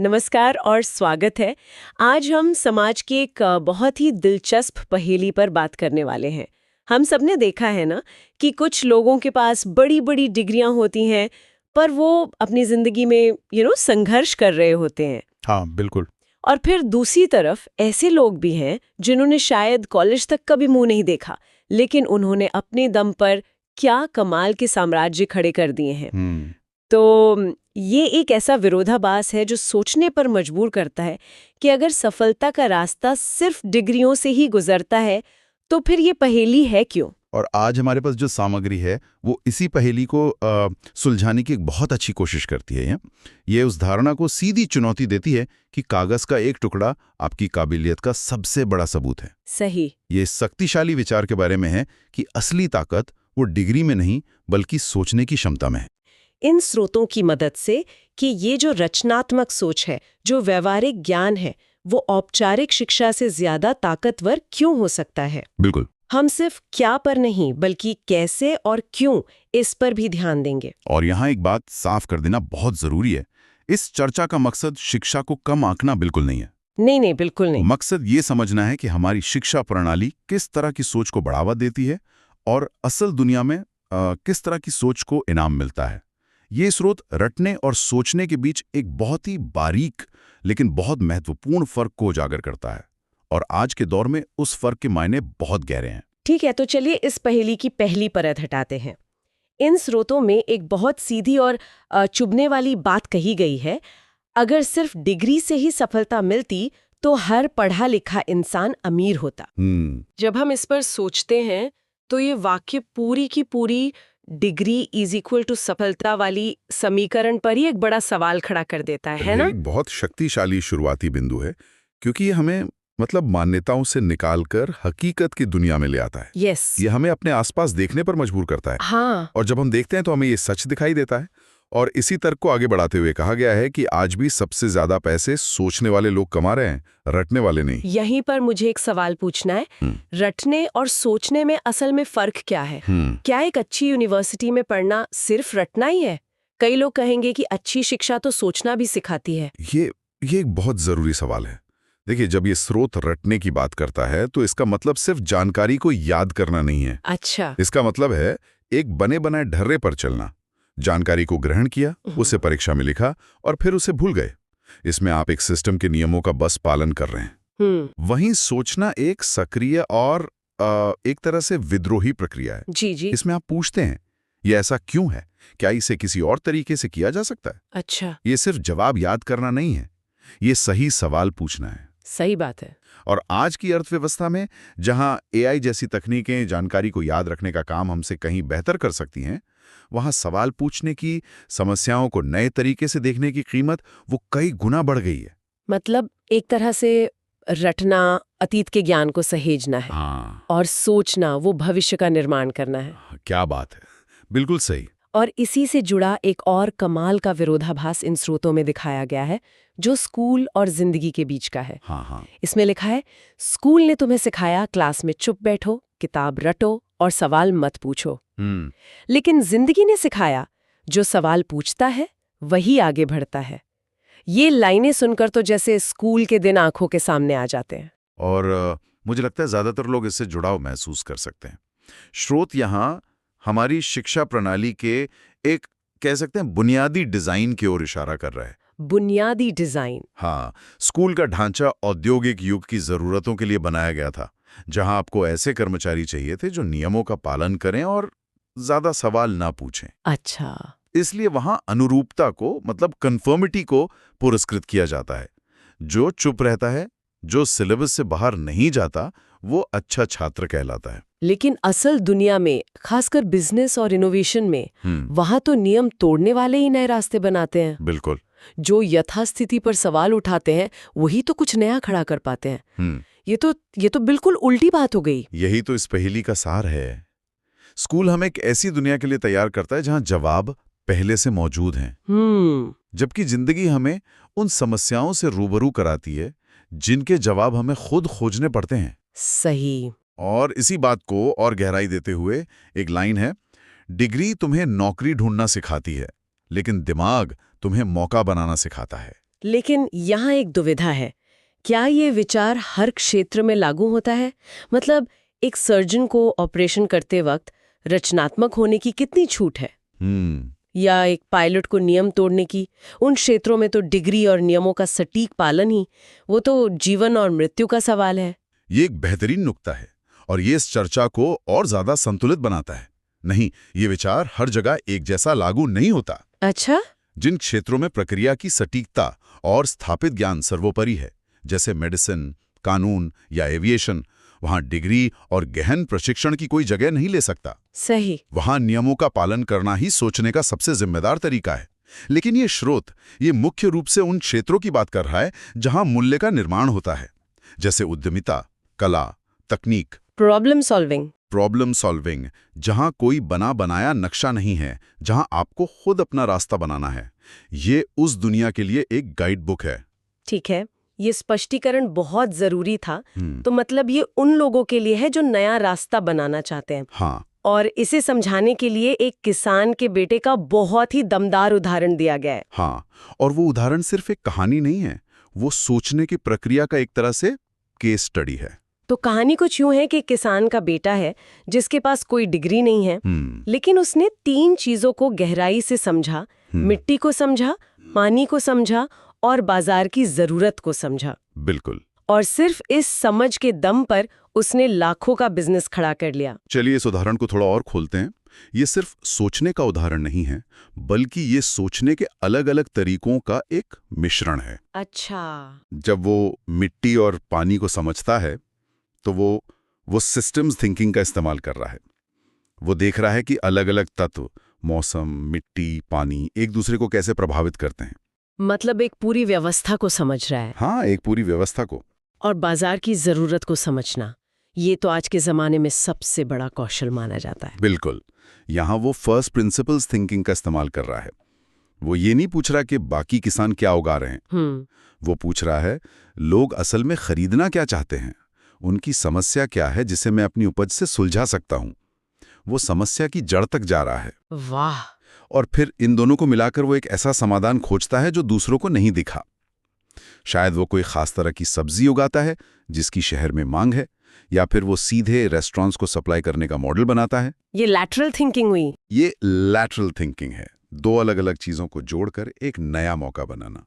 नमस्कार और स्वागत है। आज हम समाज की एक बहुत ही दिलचस्प पहेली पर बात करने वाले हैं। हम सबने देखा है ना कि कुछ लोगों के पास बड़ी बड़ी डिग्रियां होती हैं, पर वो अपनी जिंदगी में संघर्ष कर रहे होते हैं। हाँ, बिल्कुल। और फिर दूसरी तरफ ऐसे लोग भी हैं जिन्होंने शायद कॉलेज तक कभी मुंह नहीं देखा, लेकिन उन्होंने अपने दम पर क्या कमाल के साम्राज्य खड़े कर दिए हैं। तो ये एक ऐसा विरोधाभास है जो सोचने पर मजबूर करता है कि अगर सफलता का रास्ता सिर्फ डिग्रियों से ही गुजरता है तो फिर ये पहेली है क्यों। और आज हमारे पास जो सामग्री है वो इसी पहेली को सुलझाने की एक बहुत अच्छी कोशिश करती है। ये उस धारणा को सीधी चुनौती देती है कि कागज का एक टुकड़ा आपकी काबिलियत का सबसे बड़ा सबूत है। सही। ये शक्तिशाली विचार के बारे में है कि असली ताकत वो डिग्री में नहीं बल्कि सोचने की क्षमता में है। इन स्रोतों की मदद से कि ये जो रचनात्मक सोच है, जो व्यवहारिक ज्ञान है, वो औपचारिक शिक्षा से ज्यादा ताकतवर क्यों हो सकता है। बिल्कुल। हम सिर्फ क्या पर नहीं बल्कि कैसे और क्यों, इस पर भी ध्यान देंगे। और यहाँ एक बात साफ कर देना बहुत जरूरी है। इस चर्चा का मकसद शिक्षा को कम आंकना बिल्कुल नहीं है। नहीं, बिल्कुल नहीं। मकसद ये समझना है कि हमारी शिक्षा प्रणाली किस तरह की सोच को बढ़ावा देती है और असल दुनिया में किस तरह की सोच को इनाम मिलता है। ये स्रोत रटने और सोचने के बीच एक बहुत ही बारीक लेकिन बहुत महत्वपूर्ण फर्क को उजागर करता है, और आज के दौर में उस फर्क के मायने बहुत गहरे हैं। ठीक है, तो चलिए इस पहेली की पहली परत हटाते हैं। इन स्रोतों में एक बहुत सीधी और चुभने वाली बात कही गई है। अगर सिर्फ डिग्री से ही सफलता मिलती तो हर पढ़ा लिखा इंसान अमीर होता। जब हम इस पर सोचते हैं तो ये वाक्य पूरी की पूरी डिग्री इज इक्वल टू सफलता वाली समीकरण पर ही एक बड़ा सवाल खड़ा कर देता है ना। एक बहुत शक्तिशाली शुरुआती बिंदु है, क्योंकि ये हमें मान्यताओं से निकालकर हकीकत की दुनिया में ले आता है। ये हमें अपने आसपास देखने पर मजबूर करता है। हाँ। और जब हम देखते हैं तो हमें ये सच दिखाई देता है। और इसी तर्क को आगे बढ़ाते हुए कहा गया है कि आज भी सबसे ज्यादा पैसे सोचने वाले लोग कमा रहे हैं, रटने वाले नहीं। यहीं पर मुझे एक सवाल पूछना है। रटने और सोचने में असल में फर्क क्या है? क्या एक अच्छी यूनिवर्सिटी में पढ़ना सिर्फ रटना ही है? कई लोग कहेंगे कि अच्छी शिक्षा तो सोचना भी सिखाती है। ये एक बहुत जरूरी सवाल है। देखिए, जब ये स्रोत रटने की बात करता है तो इसका मतलब सिर्फ जानकारी को याद करना नहीं है। अच्छा। इसका मतलब है एक बने बनाए ढर्रे पर चलना। जानकारी को ग्रहण किया, उसे परीक्षा में लिखा और फिर उसे भूल गए। इसमें आप एक सिस्टम के नियमों का बस पालन कर रहे हैं। वहीं सोचना एक सक्रिय और एक तरह से विद्रोही प्रक्रिया है। जी। इसमें आप पूछते हैं, ये ऐसा क्यों है? क्या इसे किसी और तरीके से किया जा सकता है? अच्छा। ये सिर्फ जवाब याद करना नहीं है, ये सही सवाल पूछना है। सही बात है। और आज की अर्थव्यवस्था में जहां एआई जैसी तकनीकें जानकारी को याद रखने का काम हमसे कहीं बेहतर कर सकती हैं, वहां सवाल पूछने की, समस्याओं को नए तरीके से देखने की कीमत वो कई गुना बढ़ गई है। मतलब एक तरह से रटना अतीत के ज्ञान को सहेजना है। हाँ। और सोचना वो भविष्य का निर्माण करना है। क्या बात है, बिल्कुल सही। और इसी से जुड़ा एक और कमाल का विरोधाभास इन स्रोतों में दिखाया गया है, जो स्कूल और जिंदगी के बीच का है। हाँ। इसमें लिखा है, स्कूल ने तुम्हें सिखाया क्लास में चुप बैठो, किताब रटो और सवाल मत पूछो। लेकिन जिंदगी ने सिखाया, जो सवाल पूछता है वही आगे बढ़ता है। ये लाइनें सुनकर तो जैसे स्कूल के दिन आंखों के सामने आ जाते हैं। और मुझे लगता है ज्यादातर लोग इससे जुड़ाव महसूस कर सकते हैं। स्रोत यहाँ हमारी शिक्षा प्रणाली के एक, कह सकते हैं, बुनियादी डिजाइन की ओर इशारा कर रहा है। बुनियादी डिजाइन। हाँ, स्कूल का ढांचा औद्योगिक युग की जरूरतों के लिए बनाया गया था, जहां आपको ऐसे कर्मचारी चाहिए थे जो नियमों का पालन करें और ज्यादा सवाल ना पूछें। अच्छा। इसलिए वहां अनुरूपता को, कन्फर्मिटी को पुरस्कृत किया जाता है। जो चुप रहता है, जो सिलेबस से बाहर नहीं जाता, वो अच्छा छात्र कहलाता है। लेकिन असल दुनिया में, खासकर बिजनेस और इनोवेशन में, वहां तो नियम तोड़ने वाले ही नए रास्ते बनाते हैं। बिल्कुल। जो यथास्थिति पर सवाल उठाते हैं वही तो कुछ नया खड़ा कर पाते हैं। ये तो बिल्कुल उल्टी बात हो गई। यही तो इस पहेली का सार है। स्कूल हमें एक ऐसी दुनिया के लिए तैयार करता है जहां जवाब पहले से मौजूद हैं। जबकि जिंदगी हमें उन समस्याओं से रूबरू कराती है जिनके जवाब हमें खुद खोजने पड़ते हैं। सही। और इसी बात को और गहराई देते हुए एक लाइन है, डिग्री तुम्हें नौकरी ढूंढना सिखाती है, लेकिन दिमाग तुम्हें मौका बनाना सिखाता है। लेकिन यहाँ एक दुविधा है, क्या ये विचार हर क्षेत्र में लागू होता है? मतलब एक सर्जन को ऑपरेशन करते वक्त रचनात्मक होने की कितनी छूट है? या एक पायलट को नियम तोड़ने की? उन क्षेत्रों में तो डिग्री और नियमों का सटीक पालन ही, वो तो जीवन और मृत्यु का सवाल है। ये एक बेहतरीन नुक्ता है और ये इस चर्चा को और ज्यादा संतुलित बनाता है। नहीं, ये विचार हर जगह एक जैसा लागू नहीं होता। अच्छा? जिन क्षेत्रों में प्रक्रिया की सटीकता और स्थापित ज्ञान सर्वोपरि है, जैसे मेडिसिन, कानून या एविएशन, वहां डिग्री और गहन प्रशिक्षण की कोई जगह नहीं ले सकता। सही। वहां नियमों का पालन करना ही सोचने का सबसे जिम्मेदार तरीका है। लेकिन ये स्रोत ये मुख्य रूप से उन क्षेत्रों की बात कर रहा है जहां मूल्य का निर्माण होता है, जैसे उद्यमिता, कला, तकनीक, प्रॉब्लम सॉल्विंग, जहां कोई बना बनाया नक्शा नहीं है, जहां आपको खुद अपना रास्ता बनाना है। ये उस दुनिया के लिए एक गाइड बुक है। ठीक है, ये स्पष्टीकरण बहुत जरूरी था। तो मतलब ये उन लोगों के लिए है जो नया रास्ता बनाना चाहते हैं। हाँ। और इसे समझाने के लिए एक किसान के बेटे का बहुत ही दमदार उदाहरण दिया गया है। हाँ, और वो उदाहरण सिर्फ एक कहानी नहीं है, वो सोचने की प्रक्रिया का एक तरह से केस स्टडी है। तो कहानी कुछ यूं है कि किसान का बेटा है जिसके पास कोई डिग्री नहीं है, लेकिन उसने 3 चीजों को गहराई से समझा। मिट्टी को समझा, पानी को समझा और बाजार की जरूरत को समझा। बिल्कुल। और सिर्फ इस समझ के दम पर उसने लाखों का बिजनेस खड़ा कर लिया। चलिए इस उदाहरण को थोड़ा और खोलते हैं। ये सिर्फ सोचने का उदाहरण नहीं है, बल्कि ये सोचने के अलग अलग तरीकों का एक मिश्रण है। अच्छा। जब वो मिट्टी और पानी को समझता है तो वो सिस्टम्स थिंकिंग का इस्तेमाल कर रहा है। वो देख रहा है कि अलग अलग तत्व, मौसम, मिट्टी, पानी एक दूसरे को कैसे प्रभावित करते हैं। मतलब एक पूरी व्यवस्था को समझ रहा है। हाँ, एक पूरी व्यवस्था को। और बाजार की जरूरत को समझना, ये तो आज के जमाने में सबसे बड़ा कौशल माना जाता है। बिल्कुल। यहाँ वो फर्स्ट प्रिंसिपल्स थिंकिंग का इस्तेमाल कर रहा है। वो ये नहीं पूछ रहा कि बाकी किसान क्या उगा रहे हैं। वो पूछ रहा है लोग असल में खरीदना क्या चाहते हैं, उनकी समस्या क्या है जिसे मैं अपनी उपज से सुलझा सकता हूं। वो समस्या की जड़ तक जा रहा है। वाह। और फिर इन दोनों को मिलाकर वो एक ऐसा समाधान खोजता है जो दूसरों को नहीं दिखा। शायद वो कोई खास तरह की सब्जी उगाता है जिसकी शहर में मांग है, या फिर वो सीधे रेस्टोरेंट्स को सप्लाई करने का मॉडल बनाता है। ये लैटरल थिंकिंग हुई। ये लैटरल थिंकिंग है, 2 अलग अलग चीजों को जोड़कर एक नया मौका बनाना।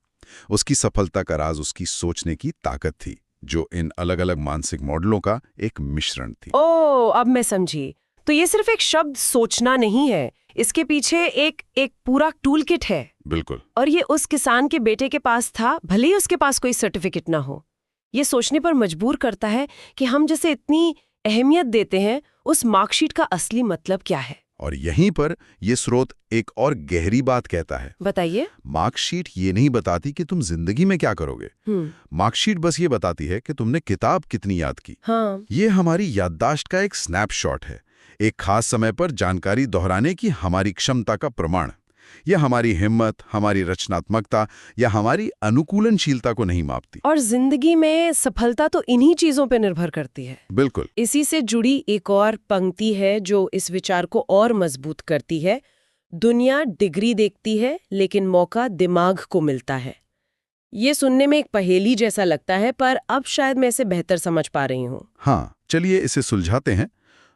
उसकी सफलता का राज उसकी सोचने की ताकत थी, जो इन अलग अलग मानसिक मॉडलों का एक मिश्रण थी। ओह, अब मैं समझी। तो ये सिर्फ एक शब्द सोचना नहीं है, इसके पीछे एक पूरा टूल किट है। बिल्कुल। और ये उस किसान के बेटे के पास था, भले ही उसके पास कोई सर्टिफिकेट ना हो। ये सोचने पर मजबूर करता है कि हम जैसे इतनी अहमियत देते हैं, उस मार्कशीट का असली मतलब क्या है। और यहीं पर ये स्रोत एक और गहरी बात कहता है। बताइए। मार्कशीट ये नहीं बताती कि तुम जिंदगी में क्या करोगे। मार्कशीट बस ये बताती है कि तुमने किताब कितनी याद की। हाँ। ये हमारी याददाश्त का एक स्नैपशॉट है, एक खास समय पर जानकारी दोहराने की हमारी क्षमता का प्रमाण। यह हमारी हिम्मत, हमारी रचनात्मकता या हमारी अनुकूलनशीलता को नहीं मापती। और जिंदगी में सफलता तो इन्हीं चीजों पर निर्भर करती है। बिल्कुल। इसी से जुड़ी एक और पंक्ति है जो इस विचार को और मजबूत करती है। दुनिया डिग्री देखती है, लेकिन मौका दिमाग को मिलता है। ये सुनने में एक पहेली जैसा लगता है, पर अब शायद मैं इसे बेहतर समझ पा रही हूँ। हाँ, चलिए इसे सुलझाते हैं।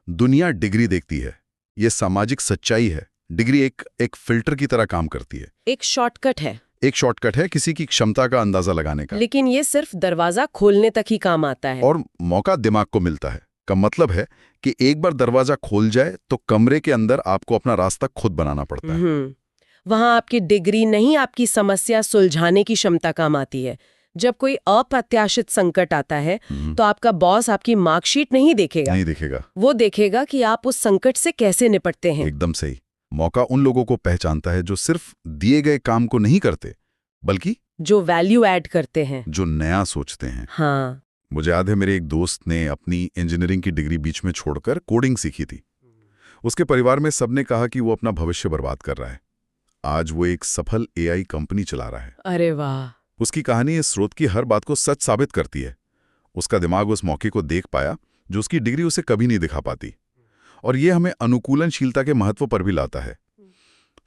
दुनिया डिग्री देखती है, ये सामाजिक सच्चाई है। डिग्री एक फिल्टर की तरह काम करती है, एक शॉर्टकट है। एक शॉर्टकट है किसी की क्षमता का अंदाजा लगाने का। लेकिन ये सिर्फ दरवाजा खोलने तक ही काम आता है। और मौका दिमाग को मिलता है का मतलब है कि एक बार दरवाजा खोल जाए तो कमरे के अंदर आपको अपना रास्ता खुद बनाना पड़ता है। वहां आपकी डिग्री नहीं, आपकी समस्या सुलझाने की क्षमता काम आती है। जब कोई अप्रत्याशित संकट आता है तो आपका बॉस आपकी मार्कशीट नहीं देखेगा। वो देखेगा कि आप उस संकट से कैसे निपटते हैं। एकदम सही। मौका उन लोगों को पहचानता है जो सिर्फ दिए गए काम को नहीं करते, बल्कि जो वैल्यू ऐड करते हैं, जो नया सोचते हैं। हाँ। मुझे याद है मेरे एक दोस्त ने अपनी इंजीनियरिंग की डिग्री बीच में छोड़कर कोडिंग सीखी थी। उसके परिवार में सबने कहा कि वो अपना भविष्य बर्बाद कर रहा है। आज वो एक सफल AI कंपनी चला रहा है। अरे वाह। उसकी कहानी इस स्रोत की हर बात को सच साबित करती है। उसका दिमाग उस मौके को देख पाया जो उसकी डिग्री उसे कभी नहीं दिखा पाती। और ये हमें अनुकूलनशीलता के महत्व पर भी लाता है।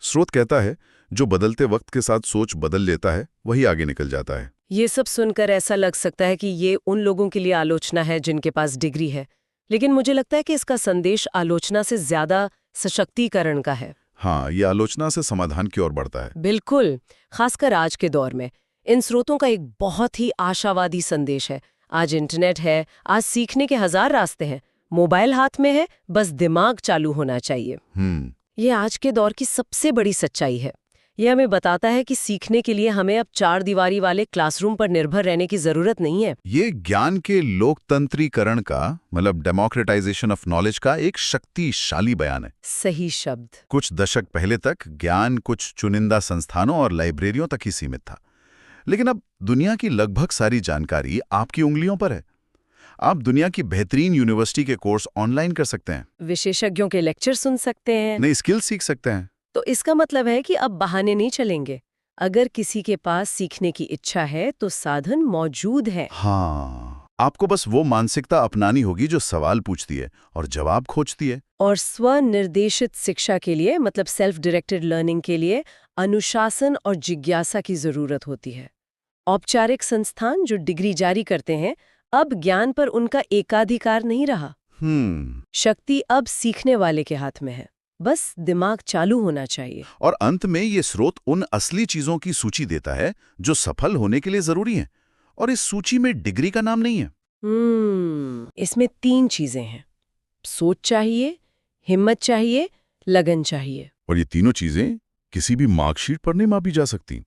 स्रोत कहता है जो बदलते वक्त के साथ सोच बदल लेता है वही आगे निकल जाता है। ये सब सुनकर ऐसा लग सकता है कि ये उन लोगों के लिए आलोचना है जिनके पास डिग्री है, लेकिन मुझे लगता है कि इसका संदेश आलोचना से ज्यादा सशक्तिकरण का है। हाँ, ये आलोचना से समाधान की ओर बढ़ता है। बिल्कुल, खासकर आज के दौर में इन स्रोतों का एक बहुत ही आशावादी संदेश है। आज इंटरनेट है, आज सीखने के 1000 रास्ते हैं, मोबाइल हाथ में है, बस दिमाग चालू होना चाहिए। ये आज के दौर की सबसे बड़ी सच्चाई है। ये हमें बताता है कि सीखने के लिए हमें अब 4 दीवारी वाले क्लासरूम पर निर्भर रहने की जरूरत नहीं है। ये ज्ञान के लोकतंत्रीकरण का मतलब डेमोक्रेटाइजेशन ऑफ नॉलेज का एक शक्तिशाली बयान है। सही शब्द। कुछ दशक पहले तक ज्ञान कुछ चुनिंदा संस्थानों और लाइब्रेरियों तक ही सीमित था, लेकिन अब दुनिया की लगभग सारी जानकारी आपकी उंगलियों पर है। आप दुनिया की बेहतरीन यूनिवर्सिटी के कोर्स ऑनलाइन कर सकते हैं, विशेषज्ञों के लेक्चर सुन सकते हैं, नई स्किल सीख सकते हैं। तो इसका मतलब है कि अब बहाने नहीं चलेंगे। अगर किसी के पास सीखने की इच्छा है तो साधन मौजूद है। हाँ, आपको बस वो मानसिकता अपनानी होगी जो सवाल पूछती है और जवाब खोजती है। और स्वनिर्देशित शिक्षा के लिए मतलब सेल्फ डायरेक्टेड लर्निंग के लिए अनुशासन और जिज्ञासा की जरूरत होती है। औपचारिक संस्थान जो डिग्री जारी करते हैं, अब ज्ञान पर उनका एकाधिकार नहीं रहा। शक्ति अब सीखने वाले के हाथ में है, बस दिमाग चालू होना चाहिए। और अंत में ये स्रोत उन असली चीजों की सूची देता है जो सफल होने के लिए जरूरी हैं, और इस सूची में डिग्री का नाम नहीं है। इसमें 3 चीजें हैं: सोच चाहिए, हिम्मत चाहिए, लगन चाहिए। और ये तीनों चीजें किसी भी मार्कशीट पर नहीं मापी जा सकती।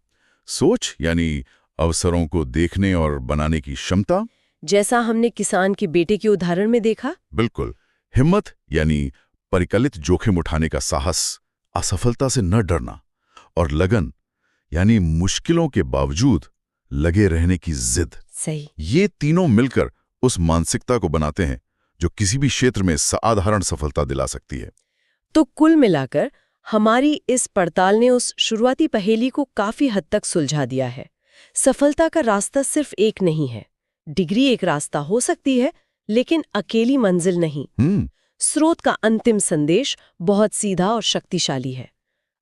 सोच यानी अवसरों को देखने और बनाने की क्षमता, जैसा हमने किसान के बेटे के उदाहरण में देखा। बिल्कुल। हिम्मत यानी परिकलित जोखिम उठाने का साहस, असफलता से न डरना। और लगन यानी मुश्किलों के बावजूद लगे रहने की जिद। सही। ये तीनों मिलकर उस मानसिकता को बनाते हैं जो किसी भी क्षेत्र में साधारण सफलता दिला सकती है। तो कुल मिलाकर हमारी इस पड़ताल ने उस शुरुआती पहेली को काफी हद तक सुलझा दिया है। सफलता का रास्ता सिर्फ एक नहीं है। डिग्री एक रास्ता हो सकती है, लेकिन अकेली मंजिल नहीं। स्रोत का अंतिम संदेश बहुत सीधा और शक्तिशाली है।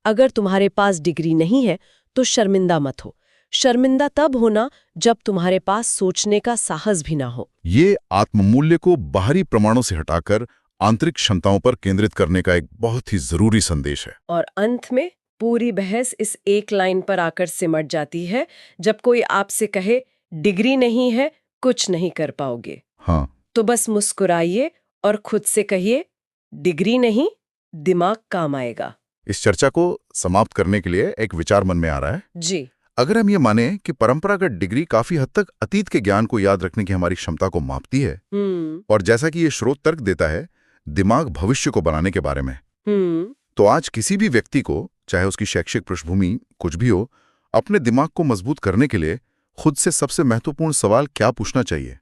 अगर तुम्हारे पास डिग्री नहीं है तो शर्मिंदा मत हो। शर्मिंदा तब होना जब तुम्हारे पास सोचने का साहस भी ना हो। ये आत्ममूल्य को बाहरी प्रमाणों से हटाकर आंतरिक क्षमताओं पर केंद्रित करने का एक बहुत ही जरूरी संदेश है। और अंत में पूरी बहस इस एक लाइन पर आकर सिमट जाती है, जब कोई आपसे कहे डिग्री नहीं है, कुछ नहीं कर पाओगे। हाँ, तो बस मुस्कुराइए और खुद से कहिए, डिग्री नहीं, दिमाग काम आएगा। इस चर्चा को समाप्त करने के लिए एक विचार मन में आ रहा है जी। अगर हम ये माने कि परंपरागत डिग्री काफी हद तक अतीत के ज्ञान को याद रखने की हमारी क्षमता को मापती है, और जैसा कि ये स्रोत तर्क देता है दिमाग भविष्य को बनाने के बारे में, तो आज किसी भी व्यक्ति को, चाहे उसकी शैक्षिक पृष्ठभूमि कुछ भी हो, अपने दिमाग को मजबूत करने के लिए खुद से सबसे महत्वपूर्ण सवाल क्या पूछना चाहिए?